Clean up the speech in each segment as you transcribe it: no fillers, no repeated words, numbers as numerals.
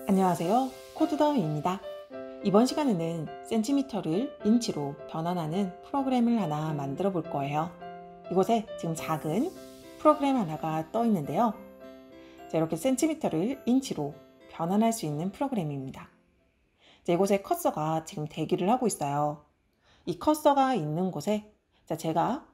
안녕하세요. 코드더미입니다. 이번 시간에는 센티미터를 인치로 변환하는 프로그램을 하나 만들어 볼 거예요. 이곳에 지금 작은 프로그램 하나가 떠 있는데요. 자, 이렇게 센티미터를 인치로 변환할 수 있는 프로그램입니다. 자, 이곳에 커서가 지금 대기를 하고 있어요. 이 커서가 있는 곳에 제가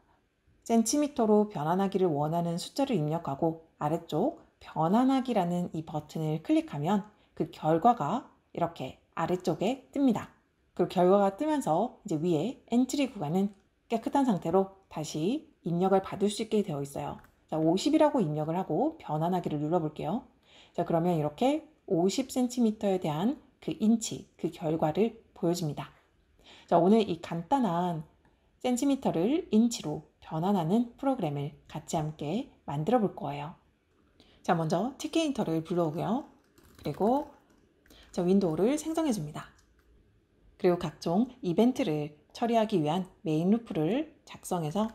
센티미터로 변환하기를 원하는 숫자를 입력하고 아래쪽 변환하기라는 이 버튼을 클릭하면 그 결과가 이렇게 아래쪽에 뜹니다. 그 결과가 뜨면서 이제 위에 엔트리 구간은 깨끗한 상태로 다시 입력을 받을 수 있게 되어 있어요. 자, 50이라고 입력을 하고 변환하기를 눌러볼게요. 자, 그러면 이렇게 50cm에 대한 그 인치, 그 결과를 보여줍니다. 자, 오늘 이 간단한 센티미터를 인치로 변환하는 프로그램을 같이 함께 만들어 볼 거예요. 자, 먼저 tkinter를 불러오고요. 그리고 윈도우를 생성해 줍니다. 그리고 각종 이벤트를 처리하기 위한 메인 루프를 작성해서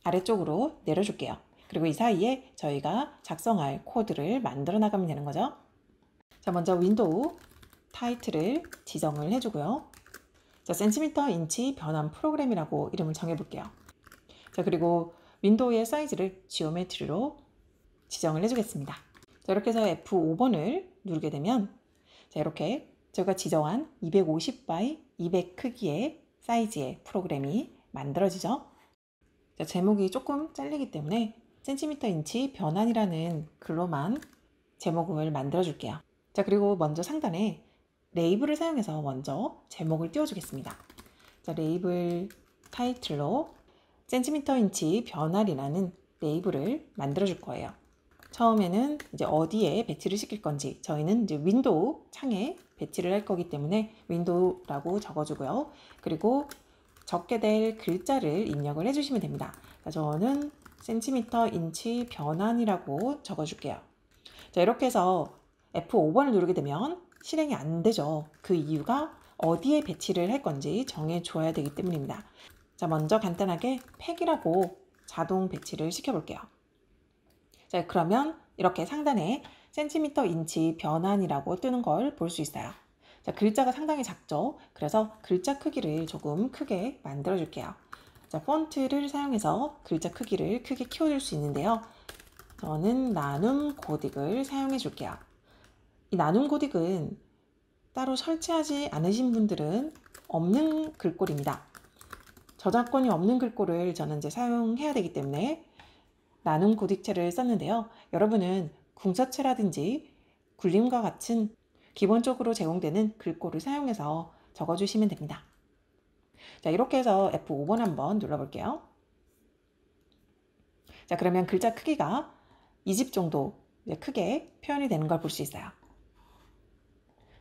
아래쪽으로 내려줄게요. 그리고 이 사이에 저희가 작성할 코드를 만들어 나가면 되는 거죠. 자, 먼저 윈도우 타이틀을 지정을 해주고요. 자, 센티미터 인치 변환 프로그램이라고 이름을 정해볼게요. 자, 그리고 윈도우의 사이즈를 지오메트리로 지정을 해주겠습니다. 자, 이렇게 해서 F5번을 누르게 되면 자, 이렇게 제가 지정한 250 by 200 크기의 사이즈의 프로그램이 만들어지죠. 자, 제목이 조금 잘리기 때문에 센티미터 인치 변환이라는 글로만 제목을 만들어 줄게요. 자, 그리고 먼저 상단에 레이블을 사용해서 먼저 제목을 띄워주겠습니다. 자, 레이블 타이틀로 센티미터 인치 변환이라는 레이블을 만들어 줄 거예요. 처음에는 이제 어디에 배치를 시킬 건지 저희는 이제 윈도우 창에 배치를 할 거기 때문에 윈도우라고 적어주고요. 그리고 적게 될 글자를 입력을 해주시면 됩니다. 저는 센티미터 인치 변환이라고 적어줄게요. 자, 이렇게 해서 F5번을 누르게 되면 실행이 안 되죠. 그 이유가 어디에 배치를 할 건지 정해줘야 되기 때문입니다. 자, 먼저 간단하게 팩이라고 자동 배치를 시켜볼게요. 자, 그러면 이렇게 상단에 센티미터 인치 변환이라고 뜨는 걸 볼 수 있어요. 자, 글자가 상당히 작죠? 그래서 글자 크기를 조금 크게 만들어 줄게요. 자, 폰트를 사용해서 글자 크기를 크게 키워줄 수 있는데요. 저는 나눔 고딕을 사용해 줄게요. 이 나눔 고딕은 따로 설치하지 않으신 분들은 없는 글꼴입니다. 저작권이 없는 글꼴을 저는 이제 사용해야 되기 때문에 나눔 고딕체를 썼는데요. 여러분은 궁서체라든지 굴림과 같은 기본적으로 제공되는 글꼴을 사용해서 적어주시면 됩니다. 자, 이렇게 해서 F5번 한번 눌러볼게요. 자, 그러면 글자 크기가 2집 정도 크게 표현이 되는 걸 볼 수 있어요.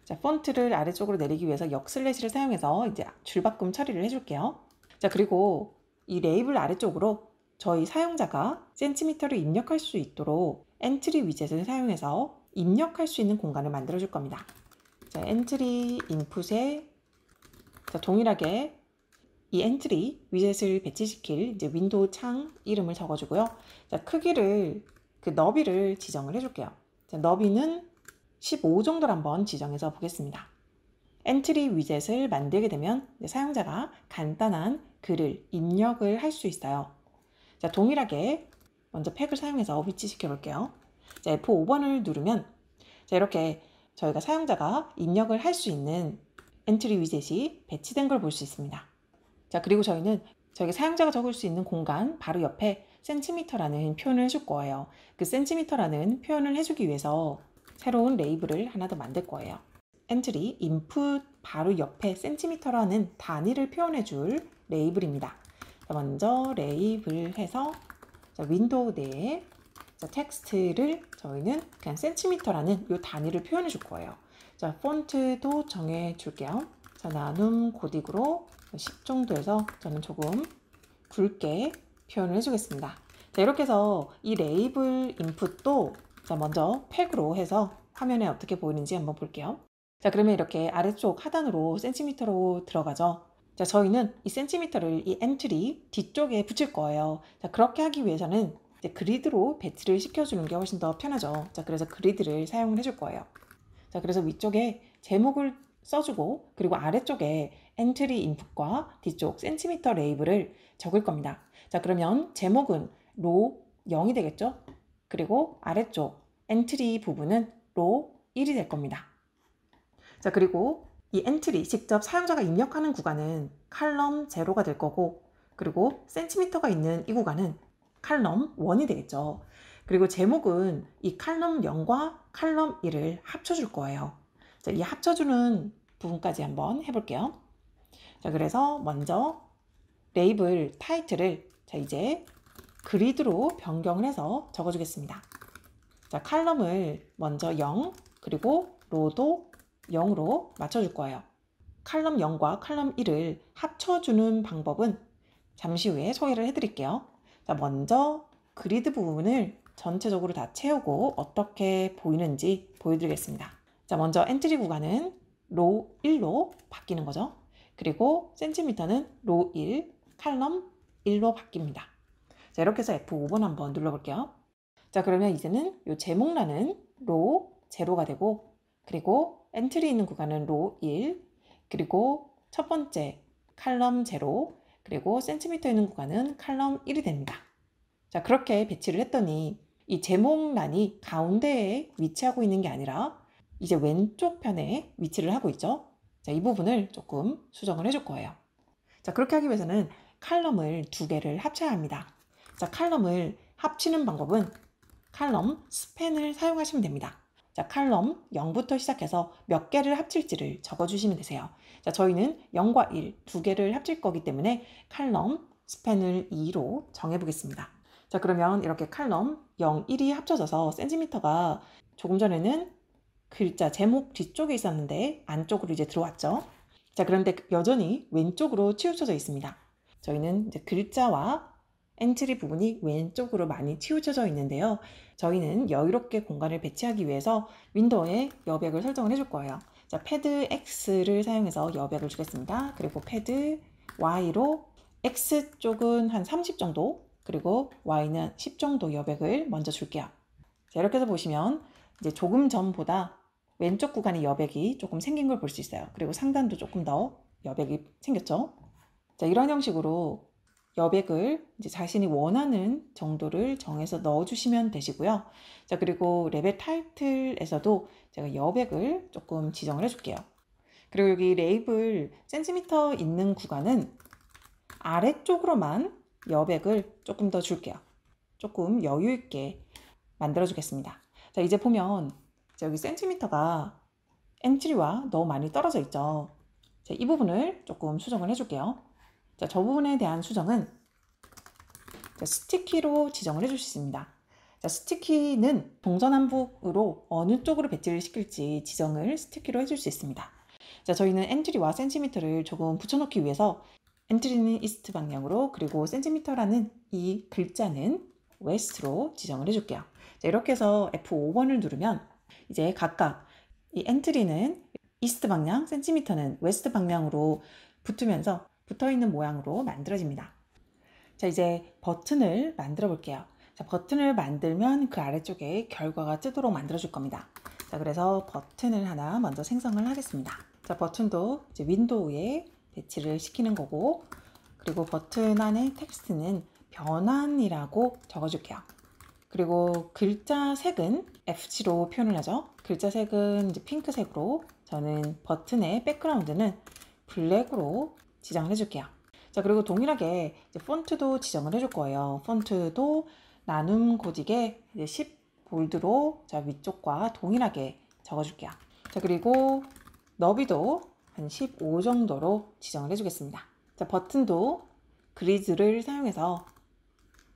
자, 폰트를 아래쪽으로 내리기 위해서 역슬래시를 사용해서 이제 줄바꿈 처리를 해줄게요. 자, 그리고 이 레이블 아래쪽으로 저희 사용자가 센티미터를 입력할 수 있도록 엔트리 위젯을 사용해서 입력할 수 있는 공간을 만들어 줄 겁니다. 자, 엔트리 인풋에 동일하게 이 엔트리 위젯을 배치시킬 이제 윈도우 창 이름을 적어주고요. 자, 크기를 그 너비를 지정을 해줄게요. 자, 너비는 15 정도를 한번 지정해서 보겠습니다. 엔트리 위젯을 만들게 되면 사용자가 간단한 글을 입력을 할 수 있어요. 자, 동일하게 먼저 팩을 사용해서 위치시켜 볼게요. 자, F5번을 누르면 자, 이렇게 저희가 사용자가 입력을 할 수 있는 엔트리 위젯이 배치된 걸 볼 수 있습니다. 자, 그리고 저희는 저희 사용자가 적을 수 있는 공간 바로 옆에 센티미터라는 표현을 해줄 거예요. 그 센티미터라는 표현을 해주기 위해서 새로운 레이블을 하나 더 만들 거예요. 엔트리 인풋 바로 옆에 센티미터라는 단위를 표현해 줄 레이블입니다. 자, 먼저 레이블 해서 윈도우 내에 텍스트를 저희는 그냥 센티미터라는 이 단위를 표현해 줄 거예요. 자, 폰트도 정해 줄게요. 자, 나눔 고딕으로 10 정도에서 저는 조금 굵게 표현을 해주겠습니다. 자, 이렇게 해서 이 레이블 인풋도 자, 먼저 팩으로 해서 화면에 어떻게 보이는지 한번 볼게요. 자, 그러면 이렇게 아래쪽 하단으로 센티미터로 들어가죠. 자, 저희는 이 센티미터를 이 엔트리 뒤쪽에 붙일 거예요. 자, 그렇게 하기 위해서는 이제 그리드로 배치를 시켜주는 게 훨씬 더 편하죠. 자, 그래서 그리드를 사용을 해줄 거예요. 자, 그래서 위쪽에 제목을 써주고 그리고 아래쪽에 엔트리 인풋과 뒤쪽 센티미터 레이블을 적을 겁니다. 자, 그러면 제목은 로 0이 되겠죠? 그리고 아래쪽 엔트리 부분은 로 1이 될 겁니다. 자, 그리고 이 엔트리 직접 사용자가 입력하는 구간은 칼럼 0가 될 거고, 그리고 센티미터가 있는 이 구간은 칼럼 1이 되겠죠. 그리고 제목은 이 칼럼 0과 칼럼 1을 합쳐줄 거예요. 자, 이 합쳐주는 부분까지 한번 해볼게요. 자, 그래서 먼저 레이블 타이틀을 자, 이제 그리드로 변경을 해서 적어주겠습니다. 자, 칼럼을 먼저 0, 그리고 로도 0으로 맞춰줄 거예요. 칼럼 0과 칼럼 1을 합쳐주는 방법은 잠시 후에 소개를 해드릴게요. 자, 먼저 그리드 부분을 전체적으로 다 채우고 어떻게 보이는지 보여드리겠습니다. 자, 먼저 엔트리 구간은 로 1로 바뀌는 거죠. 그리고 센티미터는 로 1, 칼럼 1로 바뀝니다. 자, 이렇게 해서 F5번 한번 눌러볼게요. 자, 그러면 이제는 이 제목란은 로 0가 되고, 그리고 엔트리 있는 구간은 로 1, 그리고 첫 번째 칼럼 0, 그리고 센티미터 있는 구간은 칼럼 1이 됩니다. 자, 그렇게 배치를 했더니 이 제목란이 가운데에 위치하고 있는 게 아니라 이제 왼쪽 편에 위치를 하고 있죠. 자, 이 부분을 조금 수정을 해줄 거예요. 자, 그렇게 하기 위해서는 칼럼을 두 개를 합쳐야 합니다. 자, 칼럼을 합치는 방법은 칼럼 스팬을 사용하시면 됩니다. 자, 칼럼 0부터 시작해서 몇 개를 합칠지를 적어주시면 되세요. 자, 저희는 0과 1 두 개를 합칠 거기 때문에 칼럼 스팬을 2로 정해보겠습니다. 자, 그러면 이렇게 칼럼 0, 1이 합쳐져서 센티미터가 조금 전에는 글자 제목 뒤쪽에 있었는데 안쪽으로 이제 들어왔죠. 자, 그런데 여전히 왼쪽으로 치우쳐져 있습니다. 저희는 이제 글자와 엔트리 부분이 왼쪽으로 많이 치우쳐져 있는데요. 저희는 여유롭게 공간을 배치하기 위해서 윈도우에 여백을 설정을 해줄 거예요. 자, 패드 X를 사용해서 여백을 주겠습니다. 그리고 패드 Y로 X 쪽은 한 30 정도, 그리고 Y는 10 정도 여백을 먼저 줄게요. 자, 이렇게 해서 보시면 이제 조금 전보다 왼쪽 구간의 여백이 조금 생긴 걸 볼 수 있어요. 그리고 상단도 조금 더 여백이 생겼죠. 자, 이런 형식으로 여백을 이제 자신이 원하는 정도를 정해서 넣어주시면 되시고요. 자, 그리고 레벨 타이틀에서도 제가 여백을 조금 지정을 해줄게요. 그리고 여기 레이블 센티미터 있는 구간은 아래쪽으로만 여백을 조금 더 줄게요. 조금 여유 있게 만들어 주겠습니다. 자, 이제 보면 여기 센티미터가 엔트리와 너무 많이 떨어져 있죠. 자, 이 부분을 조금 수정을 해줄게요. 자, 저 부분에 대한 수정은 스티키로 지정을 해줄 수 있습니다. 자, 스티키는 동서남북으로 어느 쪽으로 배치를 시킬지 지정을 스티키로 해줄 수 있습니다. 자, 저희는 엔트리와 센티미터를 조금 붙여놓기 위해서 엔트리는 이스트 방향으로, 그리고 센티미터라는 이 글자는 웨스트로 지정을 해줄게요. 자, 이렇게 해서 F5번을 누르면 이제 각각 이 엔트리는 이스트 방향, 센티미터는 웨스트 방향으로 붙으면서 붙어있는 모양으로 만들어집니다. 자, 이제 버튼을 만들어 볼게요. 자, 버튼을 만들면 그 아래쪽에 결과가 뜨도록 만들어 줄 겁니다. 자, 그래서 버튼을 하나 먼저 생성을 하겠습니다. 자, 버튼도 이제 윈도우에 배치를 시키는 거고, 그리고 버튼 안에 텍스트는 변환이라고 적어줄게요. 그리고 글자 색은 F치로 표현을 하죠. 글자 색은 이제 핑크색으로, 저는 버튼의 백그라운드는 블랙으로 지정을 해줄게요. 자, 그리고 동일하게 이제 폰트도 지정을 해줄 거예요. 폰트도 나눔 고딕에 이제 10 볼드로 자, 위쪽과 동일하게 적어줄게요. 자, 그리고 너비도 한 15 정도로 지정을 해주겠습니다. 자, 버튼도 그리드를 사용해서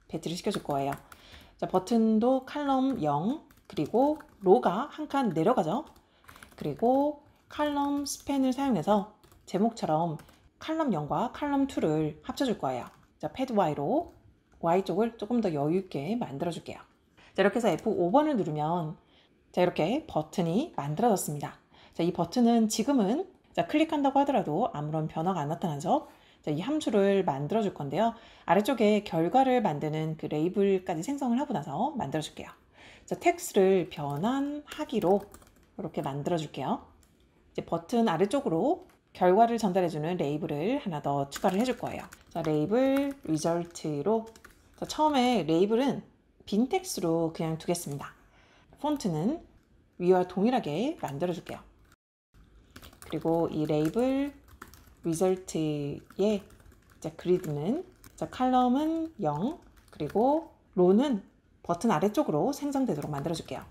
배치를 시켜줄 거예요. 자, 버튼도 칼럼 0, 그리고 로가 한 칸 내려가죠. 그리고 칼럼 스팬을 사용해서 제목처럼 칼럼 0과 칼럼 2를 합쳐줄 거예요. 자, 패드 Y로 Y쪽을 조금 더 여유 있게 만들어 줄게요. 자, 이렇게 해서 F5번을 누르면 자, 이렇게 버튼이 만들어졌습니다. 자, 이 버튼은 지금은 자, 클릭한다고 하더라도 아무런 변화가 안 나타나죠. 자, 이 함수를 만들어 줄 건데요. 아래쪽에 결과를 만드는 그 레이블까지 생성을 하고 나서 만들어 줄게요. 자, 텍스트를 변환하기로 이렇게 만들어 줄게요. 이제 버튼 아래쪽으로 결과를 전달해주는 레이블을 하나 더 추가를 해줄 거예요. 자, 레이블 리절트로 처음에 레이블은 빈 텍스트로 그냥 두겠습니다. 폰트는 위와 동일하게 만들어 줄게요. 그리고 이 레이블 리절트의 그리드는 칼럼은 0, 그리고 로는 버튼 아래쪽으로 생성되도록 만들어 줄게요.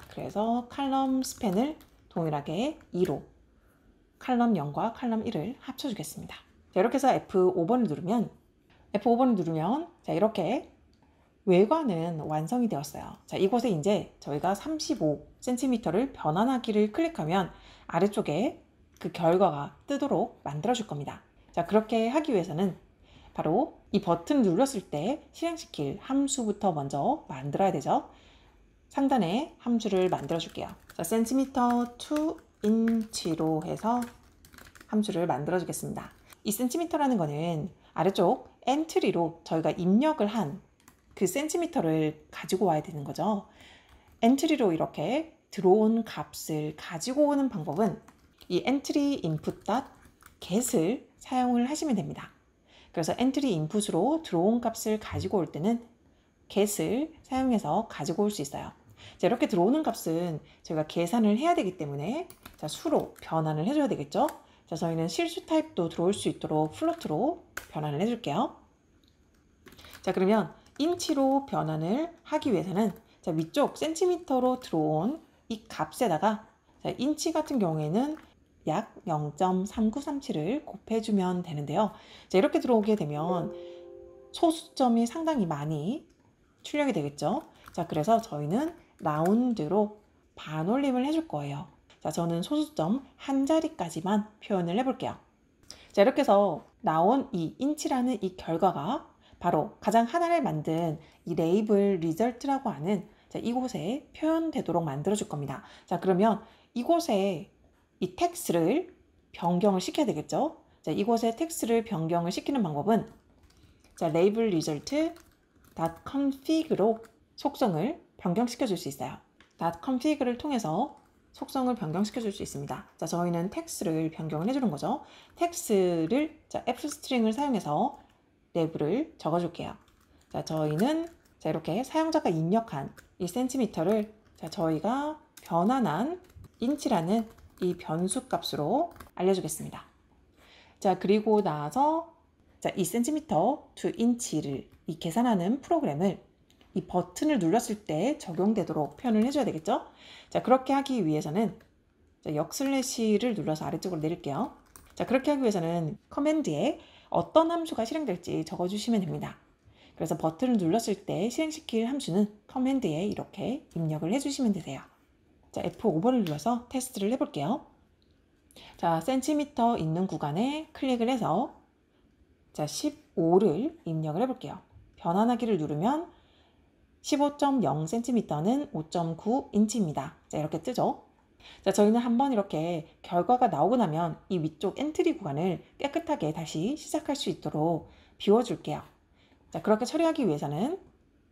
그래서 칼럼 스팬을 동일하게 2로 칼럼 0과 칼럼 1을 합쳐 주겠습니다. 자, 이렇게 해서 F5번을 누르면 자, 이렇게 외관은 완성이 되었어요. 자, 이곳에 이제 저희가 35cm를 변환하기를 클릭하면 아래쪽에 그 결과가 뜨도록 만들어 줄 겁니다. 자, 그렇게 하기 위해서는 바로 이 버튼을 눌렀을 때 실행시킬 함수부터 먼저 만들어야 되죠. 상단에 함수를 만들어 줄게요. 자, cm to inch로 해서 함수를 만들어 주겠습니다. 이 cm라는 거는 아래쪽 엔트리로 저희가 입력을 한 그 cm를 가지고 와야 되는 거죠. 엔트리로 이렇게 들어온 값을 가지고 오는 방법은 이 entry input.get을 사용을 하시면 됩니다. 그래서 entry input으로 들어온 값을 가지고 올 때는 get을 사용해서 가지고 올 수 있어요. 자, 이렇게 들어오는 값은 저희가 계산을 해야 되기 때문에 자, 수로 변환을 해줘야 되겠죠. 자, 저희는 실수 타입도 들어올 수 있도록 플로트로 변환을 해줄게요. 자, 그러면 인치로 변환을 하기 위해서는 자, 위쪽 센티미터로 들어온 이 값에다가 자, 인치 같은 경우에는 약 0.3937을 곱해주면 되는데요. 자, 이렇게 들어오게 되면 소수점이 상당히 많이 출력이 되겠죠. 자, 그래서 저희는 라운드로 반올림을 해줄 거예요. 자, 저는 소수점 한 자리까지만 표현을 해볼게요. 자, 이렇게 해서 나온 이 인치라는 이 결과가 바로 가장 하나를 만든 이 레이블 리절트라고 하는 자, 이곳에 표현되도록 만들어 줄 겁니다. 자, 그러면 이곳에 이 텍스트를 변경을 시켜야 되겠죠. 자, 이곳에 텍스트를 변경을 시키는 방법은 자, 레이블 리절트 .config로 속성을 변경시켜 줄 수 있어요. .config를 통해서 속성을 변경시켜 줄 수 있습니다. 자, 저희는 텍스트를 변경을 해주는 거죠. 텍스트를 자, f스트링을 사용해서 레이블을 적어줄게요. 자, 저희는 자, 이렇게 사용자가 입력한 이 센티미터를 자, 저희가 변환한 인치라는 이 변수 값으로 알려주겠습니다. 자, 그리고 나서 자, 이 센티미터 to 인치를 이 계산하는 프로그램을 이 버튼을 눌렀을 때 적용되도록 표현을 해줘야 되겠죠? 자, 그렇게 하기 위해서는 자, 역슬래시를 눌러서 아래쪽으로 내릴게요. 자, 그렇게 하기 위해서는 커맨드에 어떤 함수가 실행될지 적어주시면 됩니다. 그래서 버튼을 눌렀을 때 실행시킬 함수는 커맨드에 이렇게 입력을 해주시면 되세요. 자, F5번을 눌러서 테스트를 해볼게요. 자, 센티미터 있는 구간에 클릭을 해서 자, 15를 입력을 해볼게요. 변환하기를 누르면 15.0cm는 5.9인치입니다. 자, 이렇게 뜨죠. 자, 저희는 한번 이렇게 결과가 나오고 나면 이 위쪽 엔트리 구간을 깨끗하게 다시 시작할 수 있도록 비워줄게요. 자, 그렇게 처리하기 위해서는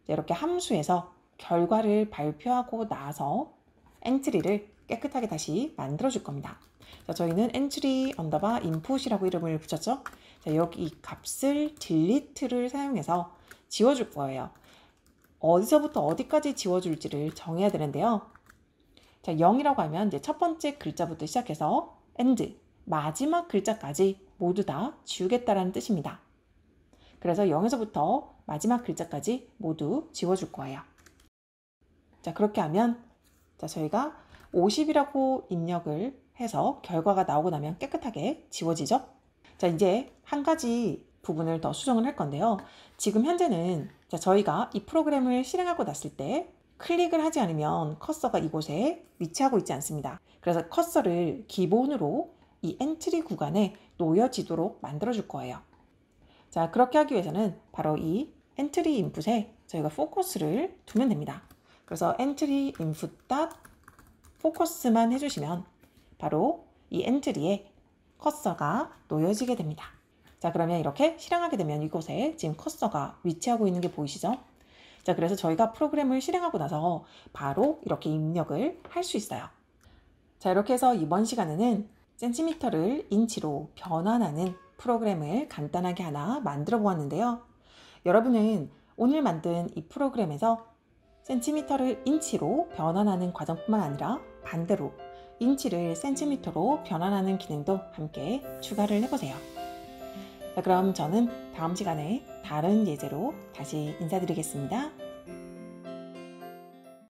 이렇게 함수에서 결과를 발표하고 나서 엔트리를 깨끗하게 다시 만들어 줄 겁니다. 자, 저희는 entry underbar input이라고 이름을 붙였죠. 자, 여기 이 값을 delete를 사용해서 지워줄 거예요. 어디서부터 어디까지 지워줄지를 정해야 되는데요. 자, 0이라고 하면 이제 첫 번째 글자부터 시작해서 end, 마지막 글자까지 모두 다 지우겠다라는 뜻입니다. 그래서 0에서부터 마지막 글자까지 모두 지워줄 거예요. 자, 그렇게 하면 자, 저희가 50이라고 입력을 해서 결과가 나오고 나면 깨끗하게 지워지죠. 자, 이제 한 가지 부분을 더 수정을 할 건데요. 지금 현재는 자, 저희가 이 프로그램을 실행하고 났을 때 클릭을 하지 않으면 커서가 이곳에 위치하고 있지 않습니다. 그래서 커서를 기본으로 이 엔트리 구간에 놓여지도록 만들어 줄 거예요. 자, 그렇게 하기 위해서는 바로 이 엔트리 인풋에 저희가 포커스를 두면 됩니다. 그래서 엔트리 인풋 포커스만 해주시면 바로 이 엔트리에 커서가 놓여지게 됩니다. 자, 그러면 이렇게 실행하게 되면 이곳에 지금 커서가 위치하고 있는 게 보이시죠? 자, 그래서 저희가 프로그램을 실행하고 나서 바로 이렇게 입력을 할 수 있어요. 자, 이렇게 해서 이번 시간에는 센티미터를 인치로 변환하는 프로그램을 간단하게 하나 만들어 보았는데요. 여러분은 오늘 만든 이 프로그램에서 센티미터를 인치로 변환하는 과정뿐만 아니라 반대로 인치를 센티미터로 변환하는 기능도 함께 추가를 해보세요. 자, 그럼 저는 다음 시간에 다른 예제로 다시 인사드리겠습니다.